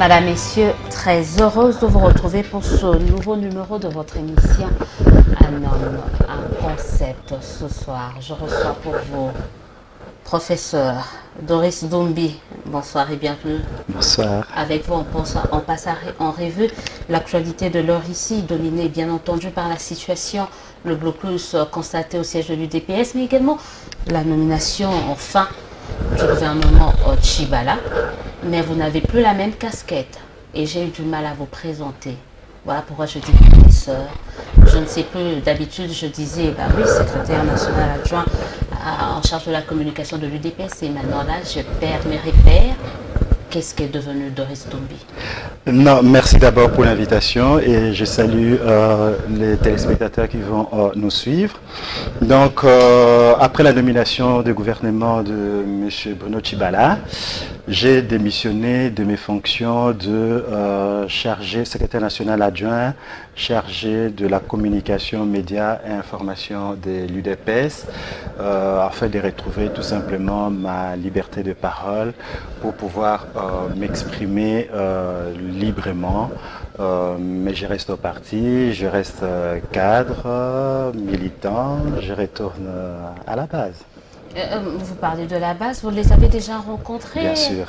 Madame, Messieurs, très heureuse de vous retrouver pour ce nouveau numéro de votre émission Un homme, un concept. Ce soir, je reçois pour vous professeur Doris Doumbie. Bonsoir et bienvenue. Bonsoir. Avec vous, on passe en revue l'actualité de l'heure ici, dominée bien entendu par la situation, le blocus constaté au siège de l'UDPS, mais également la nomination enfin du gouvernement Tshibala. Mais vous n'avez plus la même casquette et j'ai eu du mal à vous présenter. Voilà pourquoi je dis professeur. Je ne sais plus, d'habitude je disais, bah oui, secrétaire national adjoint en charge de la communication de l'UDPS, et maintenant là je perds mes repères. Qu'est-ce qu'est devenu Doris Doumbie? Non, merci d'abord pour l'invitation et je salue les téléspectateurs qui vont nous suivre. Donc, après la nomination du gouvernement de M. Bruno Tshibala, j'ai démissionné de mes fonctions de secrétaire national adjoint, chargé de la communication, médias et information de l'UDPS, afin de retrouver tout simplement ma liberté de parole pour pouvoir m'exprimer librement, mais je reste au parti, je reste cadre, militant, je retourne à la base. Vous parlez de la base, vous les avez déjà rencontrés? Bien sûr.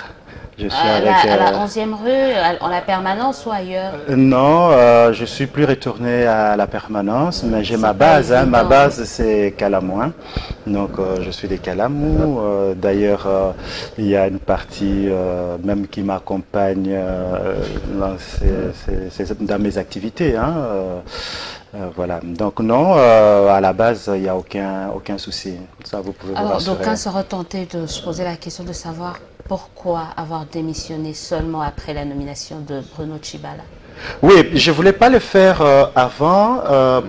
Je suis à la 11e rue, en la permanence ou ailleurs? Non, je ne suis plus retourné à la permanence, mais j'ai ma base. Hein, ma base, c'est Calamouin. Donc, je suis des Calamous. D'ailleurs, il y a une partie même qui m'accompagne dans mes activités. Hein, voilà. Donc non, à la base, il n'y a aucun souci. Ça, vous pouvez vous rassurer. D'aucuns seraient tentés de se poser la question de savoir pourquoi avoir démissionné seulement après la nomination de Bruno Tshibala. Oui, je ne voulais pas le faire avant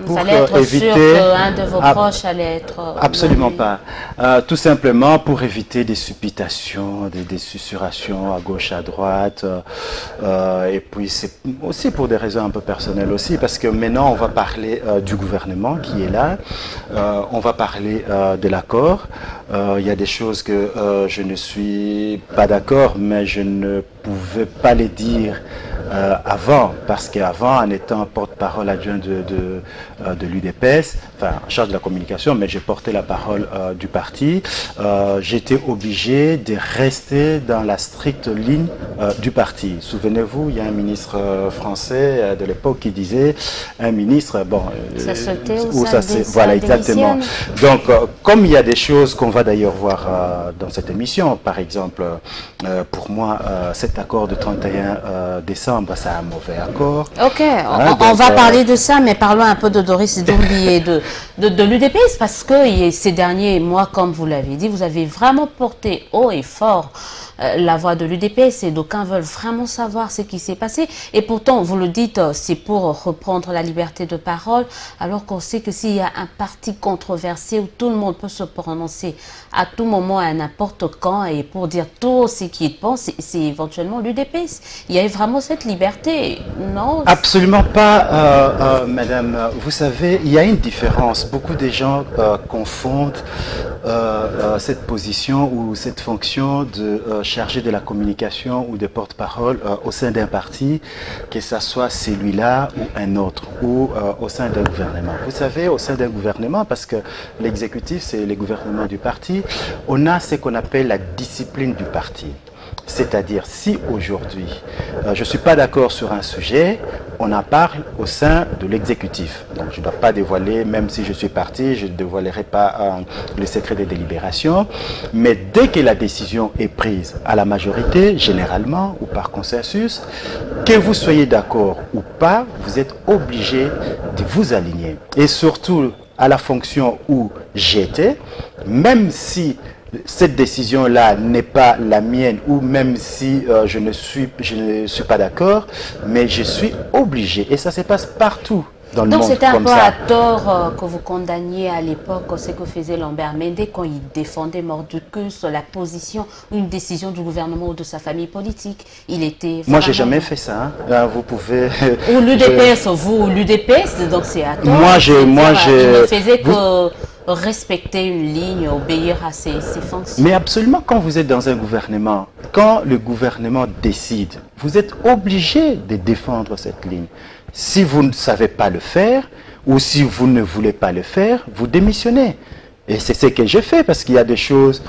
pour éviter... qu'un de vos proches allait être... Absolument pas. Tout simplement pour éviter des supputations, des susurrations à gauche, à droite. Et puis c'est aussi pour des raisons un peu personnelles aussi, parce que maintenant on va parler du gouvernement qui est là. On va parler de l'accord. Il y a des choses que je ne suis pas d'accord, mais je ne pouvais pas les dire avant, parce qu'avant, en étant porte-parole adjoint de l'UDPS, enfin en charge de la communication, mais j'ai porté la parole du parti, j'étais obligé de rester dans la stricte ligne du parti. Souvenez-vous, il y a un ministre français de l'époque qui disait, un ministre, bon... ça sautait ou ça voilà, exactement. Donc, comme il y a des choses qu'on va d'ailleurs voir dans cette émission, par exemple, pour moi, cet accord de 31 décembre, c'est un mauvais accord. Ok, on va parler de ça, mais parlons un peu de Doris Doumbie et de l'UDPS, parce que ces derniers mois, comme vous l'avez dit, vous avez vraiment porté haut et fort la voix de l'UDPS et d'aucuns veulent vraiment savoir ce qui s'est passé. Et pourtant, vous le dites, c'est pour reprendre la liberté de parole, alors qu'on sait que s'il y a un parti controversé où tout le monde peut se prononcer à tout moment, à n'importe quand, et pour dire tout ce qu'il pense, c'est éventuellement l'UDPS. Il y a vraiment cette liberté, non? Absolument pas, madame. Vous savez, il y a une différence. Beaucoup de gens confondent cette position ou cette fonction de chargé de la communication ou de porte-parole au sein d'un parti, que ce soit celui-là ou un autre, ou au sein d'un gouvernement. Vous savez, au sein d'un gouvernement, parce que l'exécutif, c'est le gouvernement du parti, on a ce qu'on appelle la discipline du parti. C'est-à-dire, si aujourd'hui, je ne suis pas d'accord sur un sujet, on en parle au sein de l'exécutif. Donc, je ne dois pas dévoiler, même si je suis parti, je ne dévoilerai pas le secret des délibérations. Mais dès que la décision est prise à la majorité, généralement, ou par consensus, que vous soyez d'accord ou pas, vous êtes obligé de vous aligner. Et surtout, à la fonction où j'étais, même si cette décision-là n'est pas la mienne, ou même si je ne suis pas d'accord, mais je suis obligé. Et ça se passe partout dans le monde. Donc c'était un peu ça. à tort que vous condamniez à l'époque ce que faisait Lambert Mende quand il défendait mordicus la position ou une décision du gouvernement ou de sa famille politique. Il était... Moi, j'ai jamais fait ça. Hein. Vous pouvez... Ou l'UDPS, vous, l'UDPS, donc c'est à tort. Moi, il ne faisait que... respecter une ligne, obéir à ses fonctions. Mais absolument, quand vous êtes dans un gouvernement, quand le gouvernement décide vous êtes obligé de défendre cette ligne. Si vous ne savez pas le faire, ou si vous ne voulez pas le faire, vous démissionnez. Et c'est ce que j'ai fait, parce qu'il y a des choses...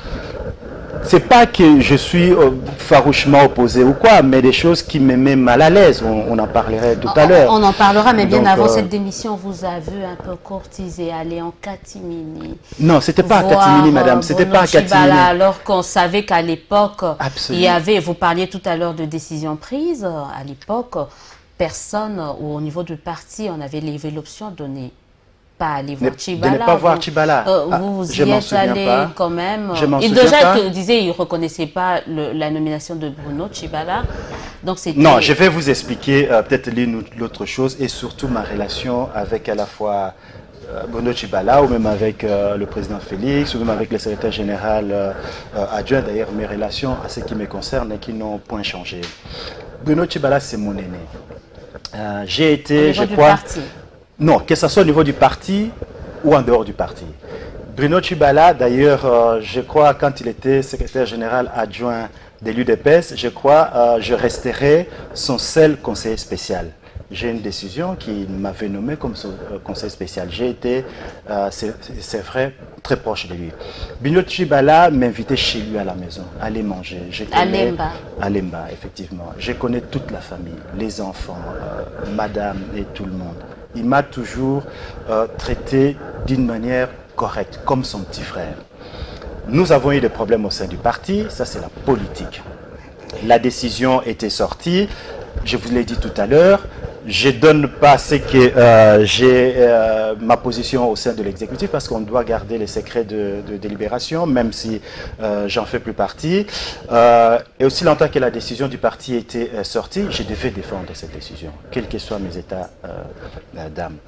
C'est pas que je suis farouchement opposé ou quoi, mais des choses qui me mettent mal à l'aise. On en parlerait tout à l'heure. On en parlera, mais bien Donc, avant cette démission, vous avez un peu courtisé, aller en catimini. Non, c'était pas à catimini, madame. C'était pas à catimini. Alors qu'on savait qu'à l'époque, il y Absolument. avait, vous parliez tout à l'heure de décisions prises, à l'époque, personne, ou au niveau du parti, on avait levé l'option de ne pas aller voir Tchibala. De ne pas voir Tchibala. Vous je y m'en êtes souviens allé pas. quand même. Je m'en Et souviens déjà, pas. il disait qu'il ne reconnaissait pas la nomination de Bruno Tchibala. Donc non, je vais vous expliquer peut-être l'une ou l'autre chose, et surtout ma relation avec à la fois Bruno Tchibala, ou même avec le président Félix, ou même avec le secrétaire général adjoint. D'ailleurs, mes relations à ce qui me concerne et qui n'ont point changé. Bruno Tchibala, c'est mon aîné. J'ai été, je crois... Parti. Non, que ce soit au niveau du parti ou en dehors du parti. Bruno Tchibala, d'ailleurs, je crois, quand il était secrétaire général adjoint de l'UDPS, je crois, je resterai son seul conseiller spécial. J'ai une décision qui m'avait nommé comme son conseiller spécial. J'ai été, c'est vrai, très proche de lui. Bruno Tchibala m'invitait chez lui à la maison, aller manger. À Lemba. À Lemba, effectivement. Je connais toute la famille, les enfants, madame et tout le monde. Il m'a toujours traité d'une manière correcte, comme son petit frère. Nous avons eu des problèmes au sein du parti, ça c'est la politique. La décision était sortie, je vous l'ai dit tout à l'heure, je ne donne pas ce que j'ai ma position au sein de l'exécutif, parce qu'on doit garder les secrets de délibération, même si j'en fais plus partie. Et aussi longtemps que la décision du parti était sortie, je devais défendre cette décision, quels que soient mes états d'âme.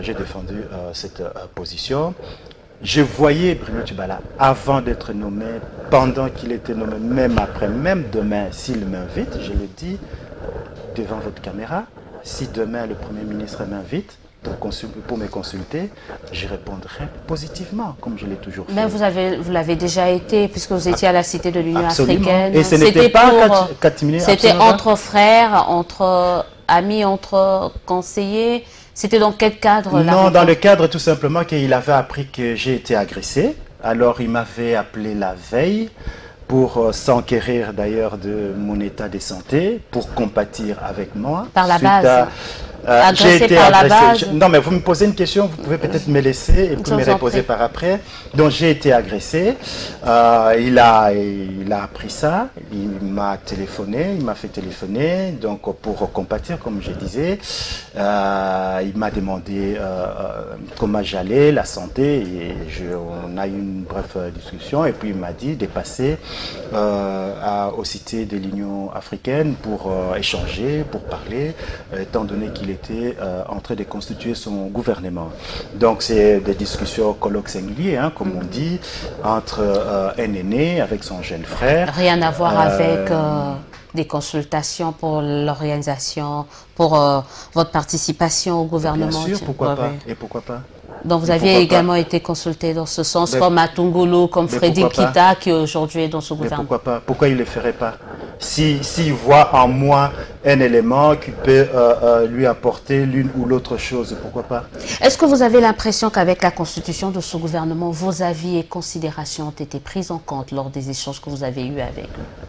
J'ai défendu cette position. Je voyais Bruno Tchibala avant d'être nommé, pendant qu'il était nommé, même après, même demain, s'il m'invite, je le dis devant votre caméra, si demain le Premier ministre m'invite pour me consulter, je répondrai positivement, comme je l'ai toujours fait. Mais vous l'avez déjà été, puisque vous étiez à la Cité de l'Union africaine. Et ce n'était pas catimini. C'était entre frères, entre amis, entre conseillers. C'était dans quel cadre? Non, dans le cadre tout simplement qu'il avait appris que j'ai été agressé. Alors il m'avait appelé la veille pour s'enquérir d'ailleurs de mon état de santé, pour compatir avec moi. Par la base. J'ai été par agressé. la base. Non, mais vous me posez une question, vous pouvez peut-être me laisser et puis me reposer par après. Donc j'ai été agressé. Il a appris ça. Il m'a téléphoné, il m'a fait téléphoner, donc pour compatir, comme je disais. Il m'a demandé comment j'allais, la santé, et on a eu une brève discussion. Et puis il m'a dit de passer aux cités de l'Union africaine pour échanger, pour parler, étant donné qu'il était en train de constituer son gouvernement. Donc c'est des discussions colloques singuliers, hein, comme on dit, entre un aîné avec son jeune frère. Rien à voir avec des consultations pour l'organisation, pour votre participation au gouvernement. Bien sûr, pourquoi pas, et pourquoi pas. Donc vous aviez également été consulté dans ce sens, comme Matungulu, comme Freddy Kita, qui aujourd'hui est dans ce gouvernement. Mais pourquoi pas? Pourquoi il ne le ferait pas? S'il voit en moi un élément qui peut lui apporter l'une ou l'autre chose, pourquoi pas? Est-ce que vous avez l'impression qu'avec la constitution de ce gouvernement, vos avis et considérations ont été prises en compte lors des échanges que vous avez eus avec eux?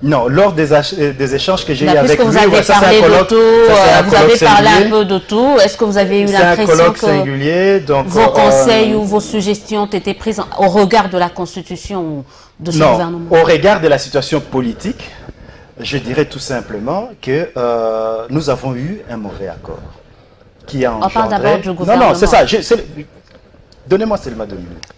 Non, lors des échanges que j'ai eu avec lui, vous avez parlé de tout, vous avez parlé un peu de tout. Est-ce que vous avez eu l'impression que vos conseils ou vos suggestions ont été prises au regard de la constitution de ce gouvernement? Au regard de la situation politique, je dirais tout simplement que nous avons eu un mauvais accord qui a engendré... On parle d'abord du gouvernement. Non, c'est ça. Donnez-moi seulement 2 minutes.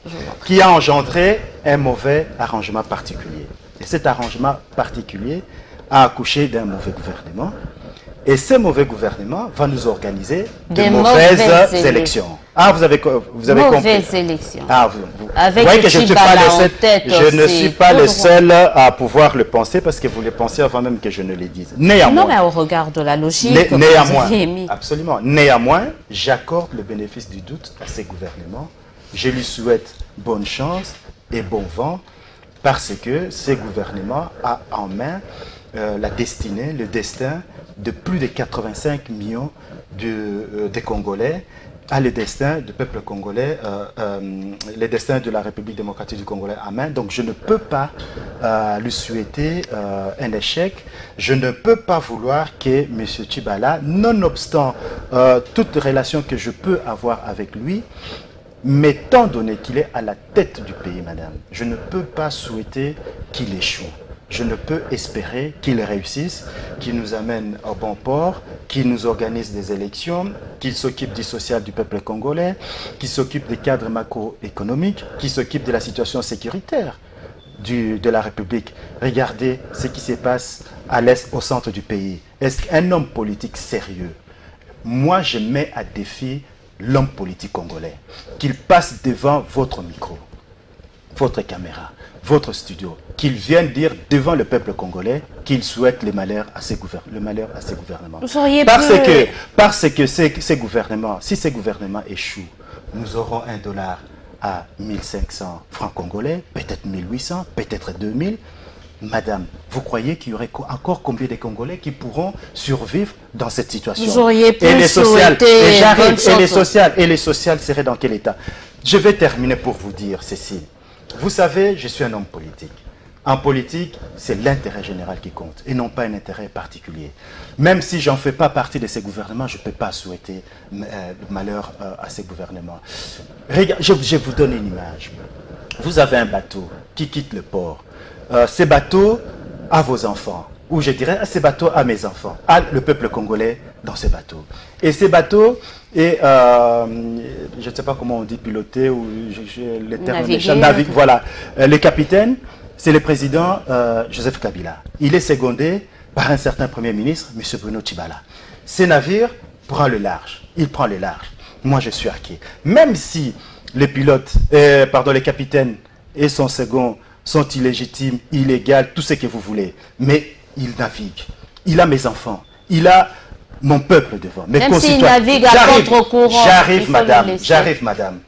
Qui a engendré un mauvais arrangement particulier. Et cet arrangement particulier a accouché d'un mauvais gouvernement. Et ce mauvais gouvernement va nous organiser de mauvaises élections. Ah, vous avez compris. Mauvaises élections. Ah, vous voyez que je ne suis pas le seul à pouvoir le penser, parce que vous le pensez avant même que je ne le dise. Néanmoins. Non, mais au regard de la logique. Néanmoins. Absolument. Néanmoins, j'accorde le bénéfice du doute à ces gouvernements. Je lui souhaite bonne chance et bon vent, parce que ce gouvernement a en main la destinée, le destin de plus de 85 millions de Congolais, à le destin du peuple congolais, le destin de la République démocratique du Congo à main. Donc je ne peux pas lui souhaiter un échec. Je ne peux pas vouloir que M. Tshibala, nonobstant toute relation que je peux avoir avec lui, mais étant donné qu'il est à la tête du pays, madame, je ne peux pas souhaiter qu'il échoue. Je ne peux espérer qu'il réussisse, qu'il nous amène au bon port, qu'il nous organise des élections, qu'il s'occupe du social du peuple congolais, qu'il s'occupe des cadres macroéconomiques, qu'il s'occupe de la situation sécuritaire de la République. Regardez ce qui se passe à l'est, au centre du pays. Est-ce qu'un homme politique sérieux, moi je mets à défi l'homme politique congolais, qu'il passe devant votre micro, votre caméra, votre studio, qu'il vienne dire devant le peuple congolais qu'il souhaite le malheur à ces gouvernements. Parce que ces gouvernements, si ces gouvernements échouent, nous aurons $1 à 1500 francs congolais, peut-être 1800, peut-être 2000. Madame, vous croyez qu'il y aurait encore combien de Congolais qui pourront survivre dans cette situation? Vous auriez pu et les sociales, et les sociales seraient dans quel état? Je vais terminer pour vous dire, Cécile. Vous savez, je suis un homme politique. En politique, c'est l'intérêt général qui compte et non pas un intérêt particulier. Même si je n'en fais pas partie de ces gouvernements, je ne peux pas souhaiter malheur à ces gouvernements. Regarde, je vous donne une image. Vous avez un bateau qui quitte le port. Ces bateaux à vos enfants, ou je dirais ces bateaux à mes enfants, à le peuple congolais dans ces bateaux. Et ces bateaux, et je ne sais pas comment on dit piloter, ou les termes naviguer. Voilà, le capitaine, c'est le président Joseph Kabila. Il est secondé par un certain premier ministre, M. Bruno Tshibala. Ces navires prennent le large, il prend le large. Moi je suis à quai. Même si les pilotes, les capitaines et son second sont illégitimes, illégaux, tout ce que vous voulez. Mais il navigue. Il a mes enfants. Il a mon peuple devant. Même s'il navigue à contre-courant. J'arrive, madame.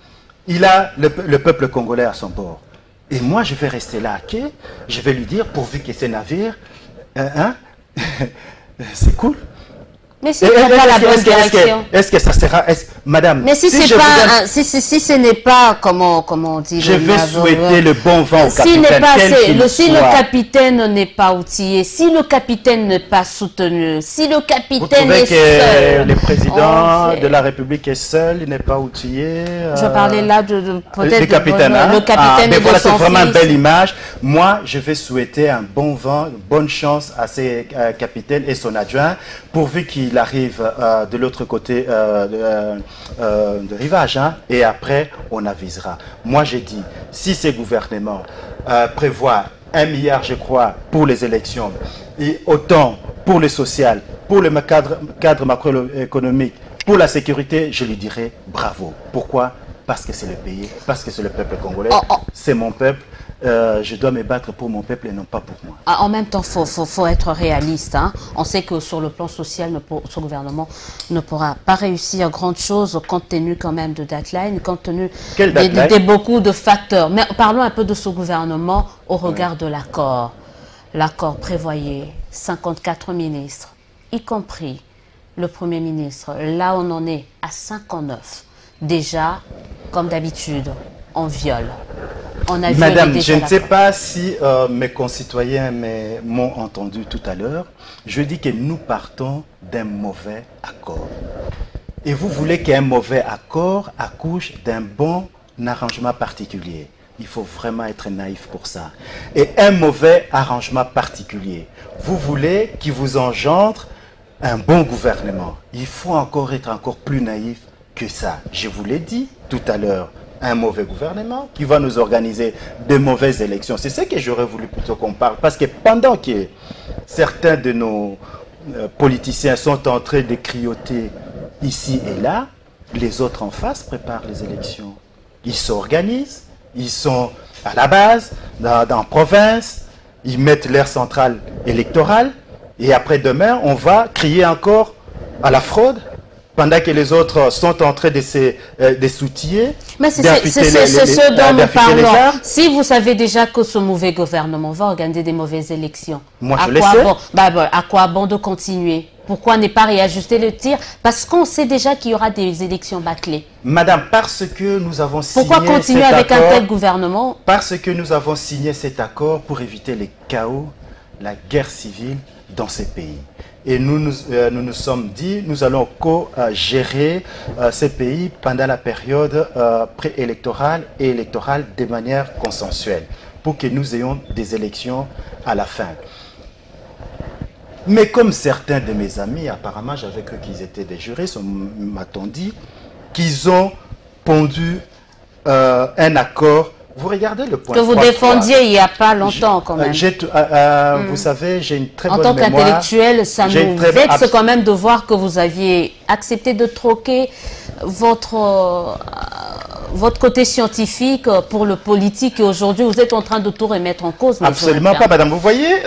Il a le peuple congolais à son bord. Et moi, je vais rester là à quai. Je vais lui dire, pourvu que ces navires... c'est cool. Mais c'est pas la bonne direction. Est-ce que ça sera... Madame, mais si, ce n'est pas, comment on dit... Je vais souhaiter le bon vent au capitaine. Si le capitaine n'est pas outillé, si le capitaine n'est pas soutenu, si le capitaine est seul... Le président de la République est seul, il n'est pas outillé... Je parlais là de peut-être... Le capitaine, le capitaine de voilà, c'est vraiment une belle image. Moi, je vais souhaiter un bon vent, une bonne chance à ces capitaines et son adjoint, pourvu qu'il arrive de l'autre côté de rivage, hein, et après on avisera. Moi j'ai dit, si ces gouvernements prévoient 1 milliard, je crois, pour les élections, et autant pour le social, pour le cadre macroéconomique, pour la sécurité, je lui dirai bravo. Pourquoi? Parce que c'est le pays, parce que c'est le peuple congolais, c'est mon peuple. Je dois me battre pour mon peuple et non pas pour moi. En même temps, faut être réaliste. Hein. On sait que sur le plan social, ce gouvernement ne pourra pas réussir grande chose compte tenu quand même de deadline, compte tenu de beaucoup de facteurs. Mais parlons un peu de ce gouvernement au regard de l'accord. L'accord prévoyait 54 ministres, y compris le Premier ministre. Là, on en est à 59. Déjà, comme d'habitude, on viole. Madame, je ne sais pas si mes concitoyens m'ont entendu tout à l'heure. Je dis que nous partons d'un mauvais accord. Et vous voulez qu'un mauvais accord accouche d'un bon arrangement particulier. Il faut vraiment être naïf pour ça. Et un mauvais arrangement particulier, vous voulez qu'il vous engendre un bon gouvernement. Il faut être encore plus naïf que ça. Je vous l'ai dit tout à l'heure. Un mauvais gouvernement qui va nous organiser de mauvaises élections. C'est ce que j'aurais voulu plutôt qu'on parle. Parce que pendant que certains de nos politiciens sont en train de crioter ici et là, les autres en face préparent les élections. Ils s'organisent, ils sont à la base, dans la province, ils mettent leur centrale électorale et après demain, on va crier encore à la fraude. pendant que les autres sont en train de s'outiller. Mais c'est ce dont nous parlons. Si vous savez déjà que ce mauvais gouvernement va organiser des mauvaises élections, moi je le sais. À quoi bon de continuer? Pourquoi ne pas réajuster le tir? Parce qu'on sait déjà qu'il y aura des élections bâclées. Madame, parce que nous avons signé Pourquoi continuer avec un tel gouvernement? Parce que nous avons signé cet accord pour éviter les chaos, la guerre civile dans ces pays. Et nous nous sommes dit, nous allons co-gérer ces pays pendant la période préélectorale et électorale de manière consensuelle, pour que nous ayons des élections à la fin. Mais comme certains de mes amis, apparemment j'avais cru qu'ils étaient des juristes, m'a-t-on dit, qu'ils ont pondu un accord. Vous regardez le point. Que vous défendiez il n'y a pas longtemps quand même. Vous savez, j'ai une très bonne mémoire. En tant qu'intellectuel, ça nous vexe quand même de voir que vous aviez accepté de troquer votre côté scientifique pour le politique et aujourd'hui vous êtes en train de tout remettre en cause. Absolument pas, madame. Vous voyez,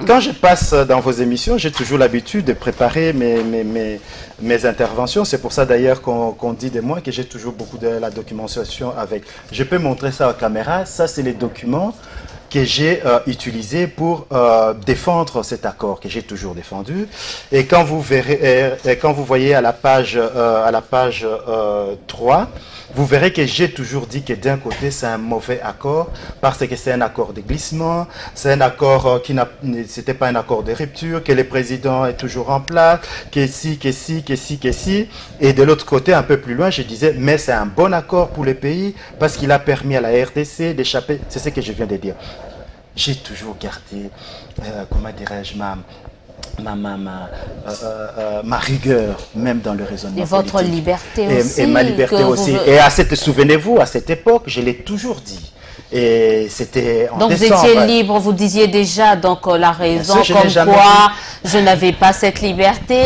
quand je passe dans vos émissions, j'ai toujours l'habitude de préparer mes interventions. C'est pour ça d'ailleurs qu'on dit de moi que j'ai toujours beaucoup de la documentation avec. Je peux montrer ça aux caméras. Ça, c'est les documents que j'ai utilisés pour défendre cet accord que j'ai toujours défendu. Et quand vous verrez, quand vous voyez à la page 3, vous verrez que j'ai toujours dit que d'un côté c'est un mauvais accord parce que c'est un accord de glissement, c'est un accord qui c'était pas un accord de rupture, que le président est toujours en place, que si. Et de l'autre côté, un peu plus loin, je disais mais c'est un bon accord pour le pays parce qu'il a permis à la RDC d'échapper. C'est ce que je viens de dire. J'ai toujours gardé, comment dirais-je, ma rigueur, même dans le raisonnement. Et votre politique. Liberté aussi. Et ma liberté aussi. Et souvenez-vous, à cette époque, je l'ai toujours dit. Et c'était en donc décembre. Vous étiez libre, vous disiez déjà donc la raison sûr, comme quoi je n'avais pas cette liberté.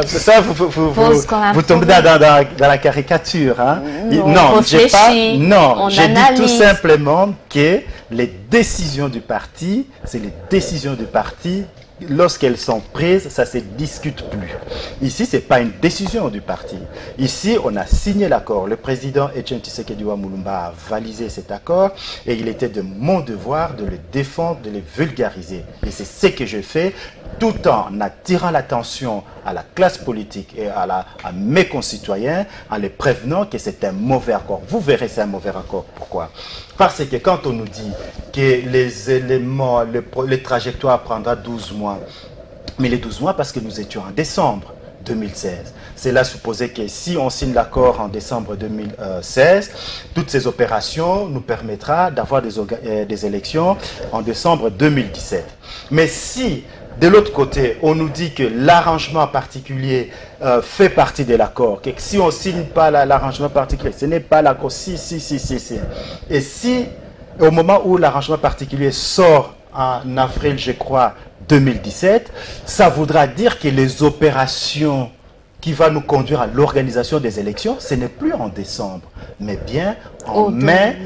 C'est ça, vous tombez dans la caricature. Hein? Non, j'ai dit tout simplement que les décisions du parti, c'est les décisions du parti. Lorsqu'elles sont prises, ça ne se discute plus. Ici, ce n'est pas une décision du parti. Ici, on a signé l'accord. Le président Etienne Tshisekedi Moulumba a validé cet accord et il était de mon devoir de le défendre, de le vulgariser. Et c'est ce que je fais tout en attirant l'attention à la classe politique et à mes concitoyens en les prévenant que c'est un mauvais accord. Vous verrez, c'est un mauvais accord. Pourquoi? Parce que quand on nous dit que les éléments, les trajectoires prendra 12 mois, mais les 12 mois parce que nous étions en décembre 2016. Cela supposait que si on signe l'accord en décembre 2016, toutes ces opérations nous permettra d'avoir des élections en décembre 2017. Mais si de l'autre côté, on nous dit que l'arrangement particulier fait partie de l'accord, que si on ne signe pas l'arrangement particulier, ce n'est pas l'accord, si. Et si, au moment où l'arrangement particulier sort en avril, je crois, 2017, ça voudra dire que les opérations qui vont nous conduire à l'organisation des élections, ce n'est plus en décembre, mais bien en mai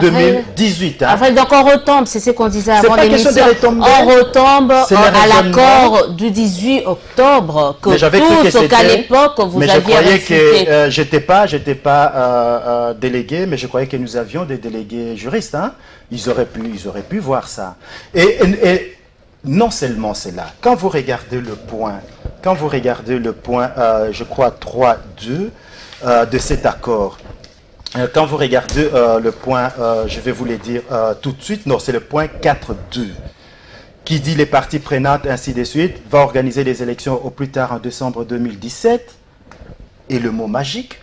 2018. Hein. Avril, donc on retombe, c'est ce qu'on disait avant l'émission, on retombe à l'accord du 18 octobre que tous, qu'à l'époque vous aviez réfuté. Mais je croyais que j'étais pas délégué, mais je croyais que nous avions des délégués juristes. Hein. Ils auraient pu voir ça. Et non seulement cela, quand vous regardez le point, je crois 3.2 de cet accord, quand vous regardez le point, je vais vous le dire tout de suite, non, c'est le point 4.2 qui dit les parties prenantes, ainsi de suite, va organiser les élections au plus tard en décembre 2017, et le mot magique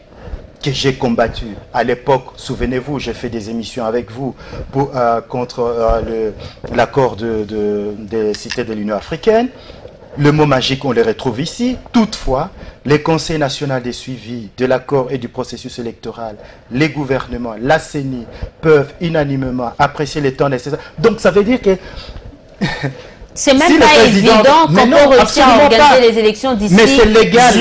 que j'ai combattu à l'époque, souvenez-vous, j'ai fait des émissions avec vous contre l'accord des cités de l'Union africaine. Le mot magique, on le retrouve ici. Toutefois, les conseils nationaux des suivis de l'accord et du processus électoral, les gouvernements, la CENI peuvent unanimement apprécier les temps nécessaires. Donc, ça veut dire que C'est même si pas évident quand on réussit à organiser les élections d'ici juillet. Mais c'est légal.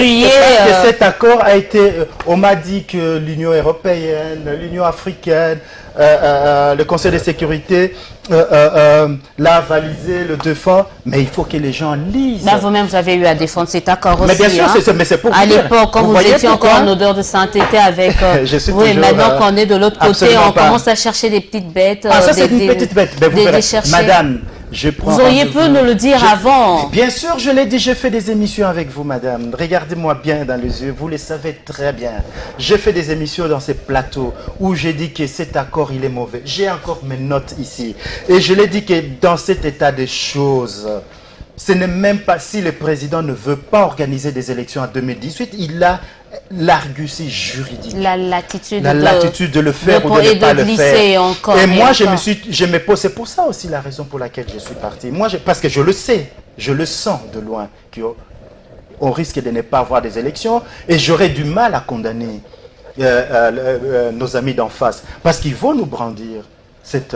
Parce que cet accord a été... on m'a dit que l'Union européenne, l'Union africaine, le Conseil de sécurité l'a avalisé, le défend, mais il faut que les gens lisent. Là, vous-même, vous avez eu à défendre cet accord aussi. Mais bien sûr, mais c'est pour à l'époque, quand vous étiez encore en odeur de sainteté avec... oui, maintenant qu'on est de l'autre côté, on commence à chercher des petites bêtes. Ah, ça c'est une petite bête. Madame, vous auriez pu nous le dire avant. Bien sûr, je l'ai dit, j'ai fait des émissions avec vous, madame. Regardez-moi bien dans les yeux, vous le savez très bien. J'ai fait des émissions dans ces plateaux où j'ai dit que cet accord, il est mauvais. J'ai encore mes notes ici. Et je l'ai dit que dans cet état de choses, ce n'est même pas si le président ne veut pas organiser des élections en 2018, il a l'argutie juridique. La latitude de le faire ou de ne pas le faire. Encore et moi, je me pose, c'est pour ça aussi la raison pour laquelle je suis parti. Moi, parce que je le sais, je le sens de loin, qu'on risque de ne pas avoir des élections et j'aurais du mal à condamner nos amis d'en face parce qu'ils vont nous brandir cet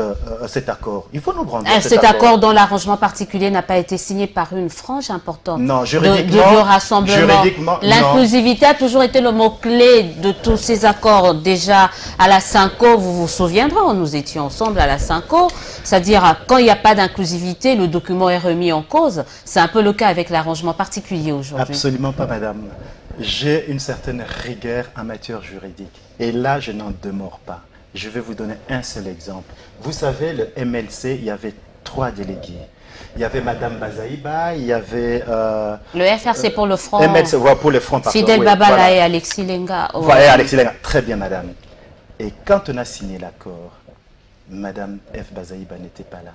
accord. Il faut nous brandir cet accord dont l'arrangement particulier n'a pas été signé par une frange importante. Non, juridiquement, de rassemblement. L'inclusivité a toujours été le mot-clé de tous ces accords. Déjà, à la Cinco, vous vous souviendrez, nous étions ensemble à la Cinco, c'est-à-dire quand il n'y a pas d'inclusivité, le document est remis en cause. C'est un peu le cas avec l'arrangement particulier aujourd'hui. Absolument pas, madame. J'ai une certaine rigueur en matière juridique. Et là, je n'en demeure pas. Je vais vous donner un seul exemple. Vous savez, le MLC, il y avait 3 délégués. Il y avait Madame Bazaïba, il y avait... le FRC pour le front. MLC, pour le front, pardon. Fidel Babala et Alexis Lenga. Voilà, Alexis Lenga. Très bien, madame. Et quand on a signé l'accord, Madame F. Bazaïba n'était pas là.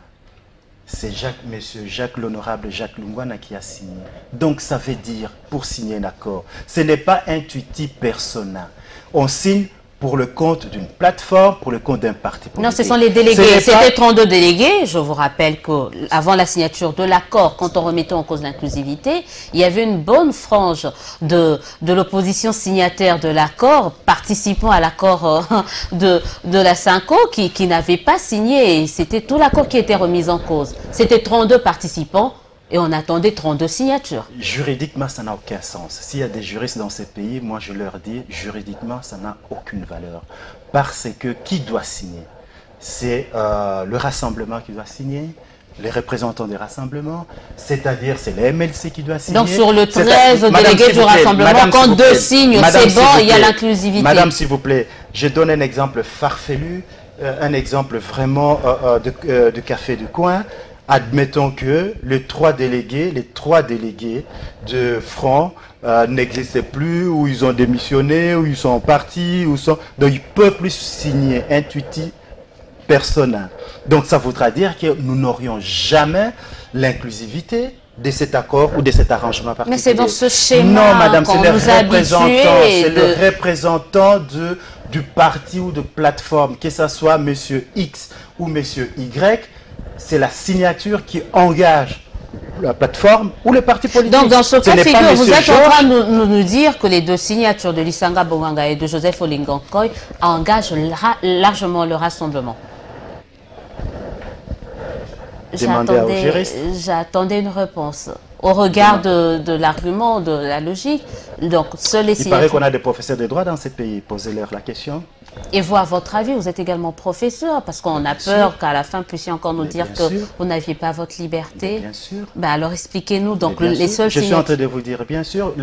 C'est Monsieur Jacques l'honorable Jacques Lungwana qui a signé. Donc ça veut dire, pour signer un accord, ce n'est pas intuitif persona. On signe pour le compte d'une plateforme, pour le compte d'un parti politique. Non, ce sont les délégués. C'était 32 délégués. Je vous rappelle qu'avant la signature de l'accord, quand on remettait en cause l'inclusivité, il y avait une bonne frange de l'opposition signataire de l'accord, participant à l'accord de la Cinco, qui n'avait pas signé. C'était tout l'accord qui était remis en cause. C'était 32 participants. Et on attendait 32 signatures. Juridiquement, ça n'a aucun sens. S'il y a des juristes dans ces pays, moi je leur dis, juridiquement, ça n'a aucune valeur. Parce que qui doit signer? C'est le rassemblement qui doit signer, les représentants des rassemblements, c'est-à-dire c'est le MLC qui doit signer. Donc sur le 13 délégués du rassemblement, quand 2 signent, c'est bon, il y a l'inclusivité. Madame, s'il vous plaît, je donne un exemple farfelu, un exemple vraiment de café du coin. Admettons que les 3 délégués de Front n'existaient plus, ou ils ont démissionné, ou ils sont partis, donc ils ne peuvent plus signer intuitif persona. Donc ça voudra dire que nous n'aurions jamais l'inclusivité de cet accord ou de cet arrangement particulier. Mais c'est dans ce schéma non, madame, qu'on nous a habitués. C'est le représentant du parti ou de plateforme, que ce soit monsieur X ou monsieur Y. C'est la signature qui engage la plateforme ou le parti politique. Donc, dans ce cas de figure, vous êtes en train de nous dire que les 2 signatures de Lisanga Bonganga et de Joseph Olingankoy engagent largement le rassemblement. J'attendais une réponse. Au regard de l'argument, de la logique, donc seuls les signatures... Il paraît qu'on a des professeurs de droit dans ces pays. Posez-leur la question. Et vous, à votre avis, vous êtes également professeur, parce qu'on a peur qu'à la fin, vous puissiez encore nous dire que vous n'aviez pas votre liberté. Bien sûr. Ben alors expliquez-nous. Donc les seuls Je suis en train de vous dire, bien sûr,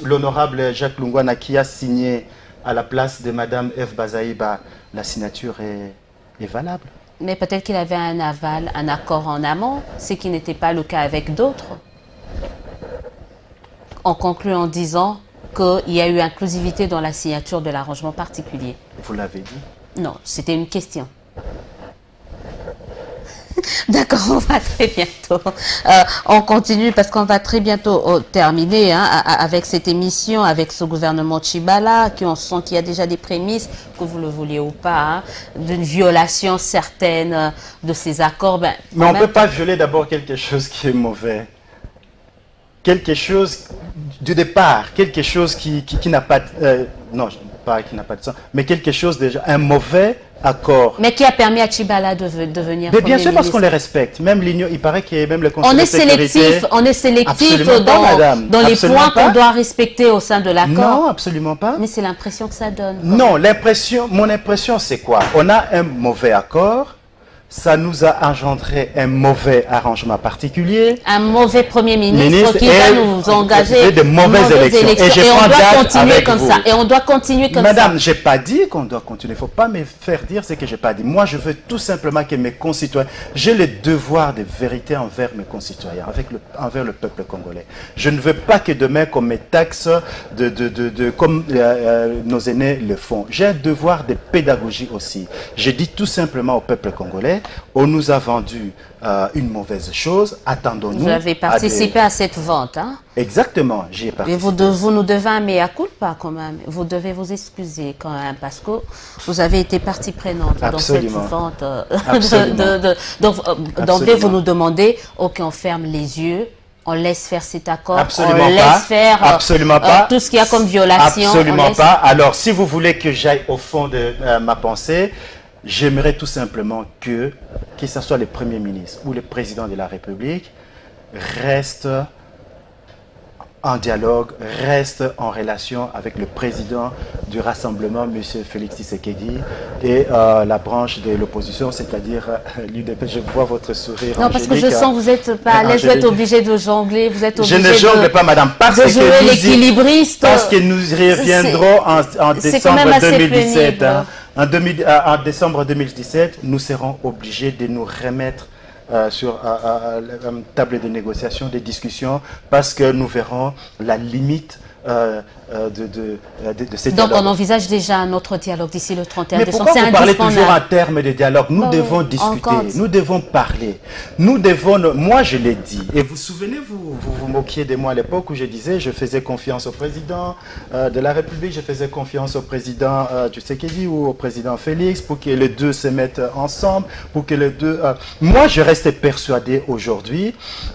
l'honorable Jacques Lungwana qui a signé à la place de Madame F. Bazaïba, la signature est valable. Mais peut-être qu'il avait un aval, un accord en amont, ce qui n'était pas le cas avec d'autres. On conclut en disant qu'il y a eu inclusivité dans la signature de l'arrangement particulier. Vous l'avez dit? Non, c'était une question. D'accord, on va très bientôt. On continue parce qu'on va très bientôt terminer avec cette émission, avec ce gouvernement Tshibala, on sent qu'il y a déjà des prémices, que vous le vouliez ou pas, d'une violation certaine de ces accords. Mais on ne peut pas violer d'abord quelque chose qui est mauvais. Quelque chose du départ, quelque chose qui n'a pas... non, pas, qui n'a pas de sens, mais quelque chose déjà, un mauvais accord. Mais qui a permis à Tchibala de venir Mais bien sûr, parce qu'on ministre. les respecte. Même l'Union, il paraît qu'il y a même le Conseil de sécurité. On est sélectif Absolument pas, madame. dans les Absolument points qu'on pas. doit respecter au sein de l'accord. Non, absolument pas. Mais c'est l'impression que ça donne. Non, mon impression, c'est quoi? On a un mauvais accord, ça nous a engendré un mauvais arrangement particulier. Un mauvais Premier ministre qui et va nous engager de mauvaises élections. Et on prends doit date continuer avec comme vous. ça. Et on doit continuer comme Madame, ça. j'ai pas dit qu'on doit continuer. Il ne faut pas me faire dire ce que j'ai pas dit. Moi, je veux tout simplement que mes concitoyens, j'ai le devoir de vérité envers mes concitoyens, envers le peuple congolais. Je ne veux pas que demain qu'on me taxe comme nos aînés le font. J'ai un devoir de pédagogie aussi. Je dis tout simplement au peuple congolais, on nous a vendu une mauvaise chose, attendons-nous. Vous avez participé à cette vente, hein? Exactement, j'y ai Mais participé. vous nous devez un mea culpa quand même. Vous devez vous excuser quand même parce que vous avez été partie prenante Absolument. dans cette vente. Absolument. Donc, d'emblée, Absolument. vous nous demandez, ok, on ferme les yeux, on laisse faire cet accord, Absolument on pas. laisse faire Absolument pas. tout ce qu'il y a comme violation. Absolument on laisse- pas. Alors, si vous voulez que j'aille au fond de ma pensée, j'aimerais tout simplement que ce soit le Premier ministre ou le Président de la République, reste en dialogue, reste en relation avec le Président du Rassemblement, M. Félix Tshisekedi, et la branche de l'opposition, c'est-à-dire l'UDP. Je vois votre sourire. Non, parce que je Angélique. sens que vous n'êtes pas à l'aise, vous êtes Angélique. obligé de jongler, vous êtes Je obligé ne jongle pas, madame, parce de que jouer l'équilibriste. parce que nous reviendrons en C'est quand même décembre assez 2017. pénible. Hein. En décembre 2017, nous serons obligés de nous remettre sur la table de négociation, de discussions, parce que nous verrons la limite de ces Donc, dialogues. on envisage déjà un autre dialogue d'ici le 31 Mais décembre. pourquoi C'est vous parlez toujours en indispensable. termes de dialogue? Nous Bon, devons on discuter, compte. nous devons parler. Nous devons, moi je l'ai dit, et vous souvenez-vous, vous moquiez de moi à l'époque où je disais je faisais confiance au président de la République, je faisais confiance au président Tshisekedi ou au président Félix pour que les deux se mettent ensemble, pour que les deux... Moi je reste persuadé aujourd'hui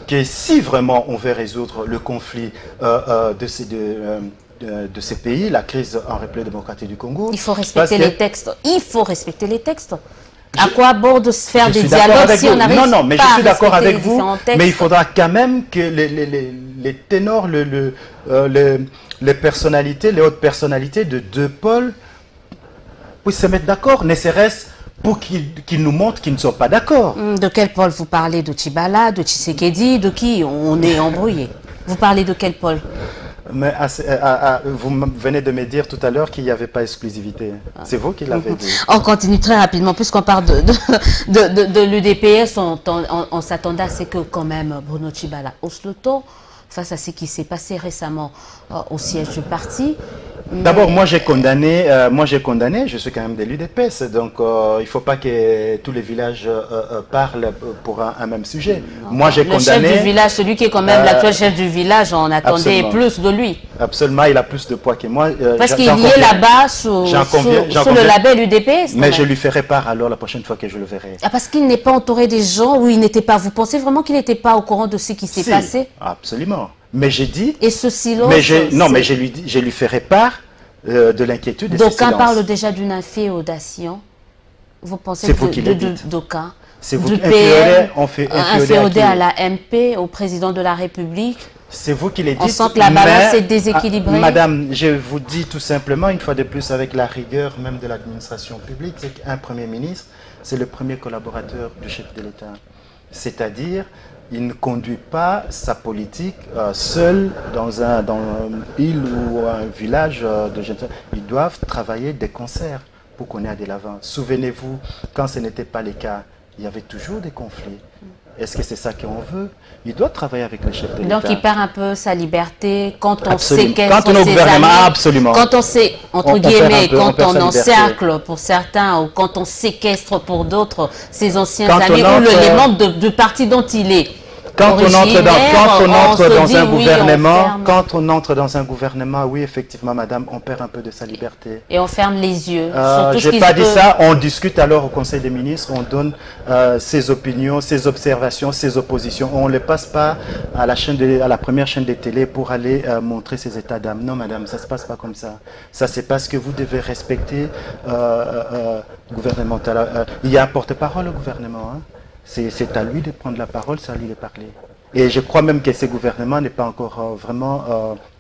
que si vraiment on veut résoudre le conflit de ces pays, la crise en République démocratique du Congo. Il faut parce respecter que- les textes. Il faut respecter les textes. À quoi bon de se faire Je des suis d'accord dialogues avec si vous. on n'arrive Non, non, mais pas je à suis d'accord respecter avec les vous. différents textes? Mais il faudra quand même que les ténors, les personnalités, les hautes personnalités de deux pôles puissent se mettre d'accord, ne serait-ce pour qu'ils nous montrent qu'ils ne sont pas d'accord. De quel pôle vous parlez? De Tchibala, de Tshisekedi, de qui? On est embrouillé. Vous parlez de quel pôle? Mais vous venez de me dire tout à l'heure qu'il n'y avait pas exclusivité. C'est vous qui l'avez dit. On continue très rapidement, puisqu'on parle de l'UDPS, on s'attendait à ce que quand même Bruno Tchibala hausse le ton face à ce qui s'est passé récemment au siège du parti. D'abord, moi j'ai condamné, je suis quand même de l'UDPS, donc il ne faut pas que tous les villages parlent pour un même sujet. Moi j'ai condamné... Le chef du village, celui qui est quand même l'actuel chef du village, on attendait absolument. plus de lui. Absolument, il a plus de poids que moi. Parce qu'il j'en y est conviens. là-bas sous J'en conviens, j'en le conviens. label UDPS. Mais je lui ferai part alors la prochaine fois que je le verrai. Ah, parce qu'il n'est pas entouré des gens où il n'était pas. Vous pensez vraiment qu'il n'était pas au courant de ce qui s'est Si, passé? absolument. Mais j'ai dit... Et ce silence... Mais je lui ferai part de l'inquiétude de ce D'aucuns silence. parlent déjà d'une inféodation. Vous pensez C'est vous qui le dites. d'aucuns? C'est vous Du qui PM, inféodez inféodé à la MP, au président de la République. C'est vous qui les dites. On sent que la balance mais- est déséquilibrée. Madame, je vous dis tout simplement, une fois de plus, avec la rigueur même de l'administration publique, c'est qu'un Premier ministre, c'est le premier collaborateur du chef de l'État. C'est-à-dire, il ne conduit pas sa politique seul dans une île ou un village de jeunes. Ils doivent travailler des concerts pour qu'on aille de l'avant. Souvenez-vous, quand ce n'était pas le cas, il y avait toujours des conflits. Est-ce que c'est ça qu'on veut? Il doit travailler avec le chef de l'État. Donc il perd un peu sa liberté quand on Absolument. séquestre Quand on est au ses gouvernement, amis, absolument. quand on sait, entre On perd guillemets, un peu, on quand perd on sa liberté. encercle pour certains ou quand on séquestre pour d'autres ses anciens Quand amis on ou entre- les membres du parti dont il est Quand on entre dans un gouvernement, on quand on entre dans un gouvernement, oui, effectivement, madame, on perd un peu de sa liberté. Et on ferme les yeux. Je n'ai pas dit ça. On discute alors au Conseil des ministres, on donne ses opinions, ses observations, ses oppositions. On ne les passe pas à la première chaîne de télé pour aller montrer ses états d'âme. Non, madame, ça ne se passe pas comme ça. Ça, c'est parce que vous devez respecter gouvernemental. Il y a un porte-parole au gouvernement. Hein. C'est à lui de prendre la parole, c'est à lui de parler. Et je crois même que ce gouvernement n'est pas encore vraiment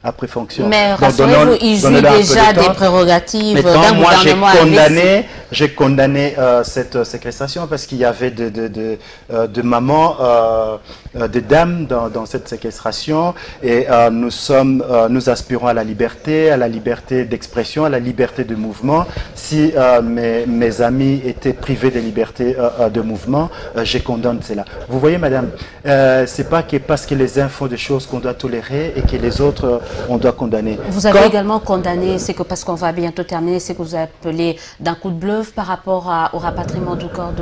après fonction. Mais rassurez-vous, il joue déjà des prérogatives d'un gouvernement investi. J'ai condamné cette séquestration parce qu'il y avait de mamans, de dames dans cette séquestration et nous aspirons à la liberté d'expression, à la liberté de mouvement. Si mes amis étaient privés de liberté de mouvement, je condamne cela. Vous voyez, madame, c'est pas que parce que les uns font des choses qu'on doit tolérer et que les autres on doit condamner. Vous avez également condamné, c'est que parce qu'on va bientôt terminer, c'est que vous appelez d'un coup de bluff par rapport au rapatriement du corps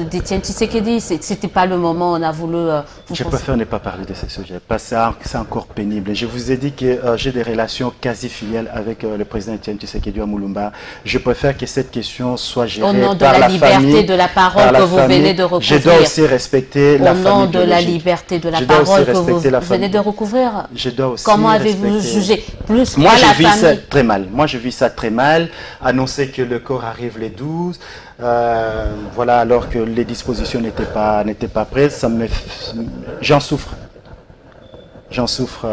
d'Étienne Tshisekedi. C'était pas le moment, on a voulu... je préfère ne pas parler de ces sujets, parce que c'est encore pénible. Je vous ai dit que j'ai des relations quasi filiales avec le président Étienne Tshisekedi à Moulumba. Je préfère que cette question soit gérée au nom de par la la liberté famille, de la parole que vous venez de recouvrir. Je dois aussi respecter la famille. Au nom de la liberté de la parole que vous venez de recouvrir. Je dois aussi comment avez-vous jugé plus moi, la je vis famille? ça très mal. Moi, je vis ça très mal. Annoncer que le corps arrive les 12, voilà, alors que les dispositions n'étaient pas prêtes, j'en souffre. J'en souffre,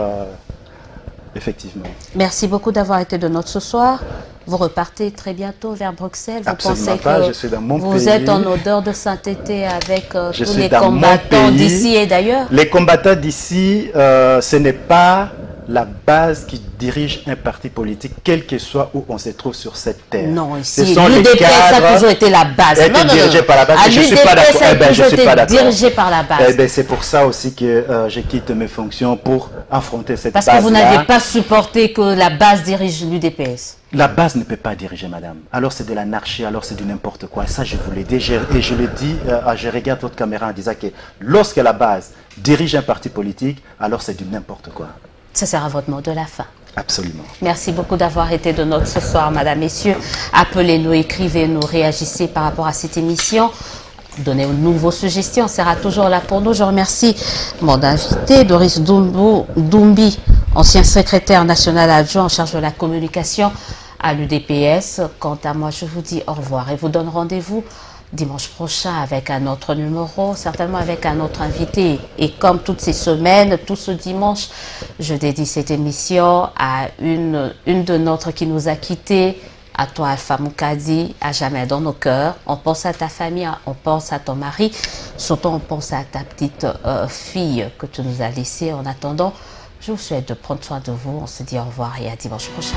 effectivement. Merci beaucoup d'avoir été de notre ce soir. Vous repartez très bientôt vers Bruxelles. Vous Absolument pensez pas, que je suis dans mon vous pays. êtes en odeur de sainteté avec Je tous suis les dans mon combattants pays. d'ici et d'ailleurs? Les combattants d'ici, ce n'est pas la base qui dirige un parti politique, quel que soit où on se trouve sur cette terre. Non, ici, ce sont les l'UDPS cadres a toujours été la base. être dirigé par la base. Je ne suis pas d'accord. Je suis pas d'accord. Dirigé par la base. C'est pour ça aussi que je quitte mes fonctions pour affronter cette base-là. Parce que vous n'avez pas supporté que la base dirige l'UDPS. La base ne peut pas diriger, madame. Alors c'est de l'anarchie, alors c'est du n'importe quoi. Ça, je vous l'ai dit. Et je le dis, je regarde votre caméra en disant que lorsque la base dirige un parti politique, alors c'est du n'importe quoi. Ce sera votre mot de la fin. Absolument. Merci beaucoup d'avoir été de notre ce soir, madame, messieurs. Appelez-nous, écrivez-nous, réagissez par rapport à cette émission. Donnez-nous vos suggestions, on sera toujours là pour nous. Je remercie mon invité, Doris Doumbi, ancien secrétaire national adjoint en charge de la communication à l'UDPS. Quant à moi, je vous dis au revoir et vous donne rendez-vous dimanche prochain avec un autre numéro, certainement avec un autre invité. Et comme toutes ces semaines, tout ce dimanche, je dédie cette émission à une de nôtres qui nous a quittés, à toi, Alpha Moukadi, à jamais dans nos cœurs. On pense à ta famille, on pense à ton mari, surtout on pense à ta petite fille que tu nous as laissée. En attendant, je vous souhaite de prendre soin de vous. On se dit au revoir et à dimanche prochain.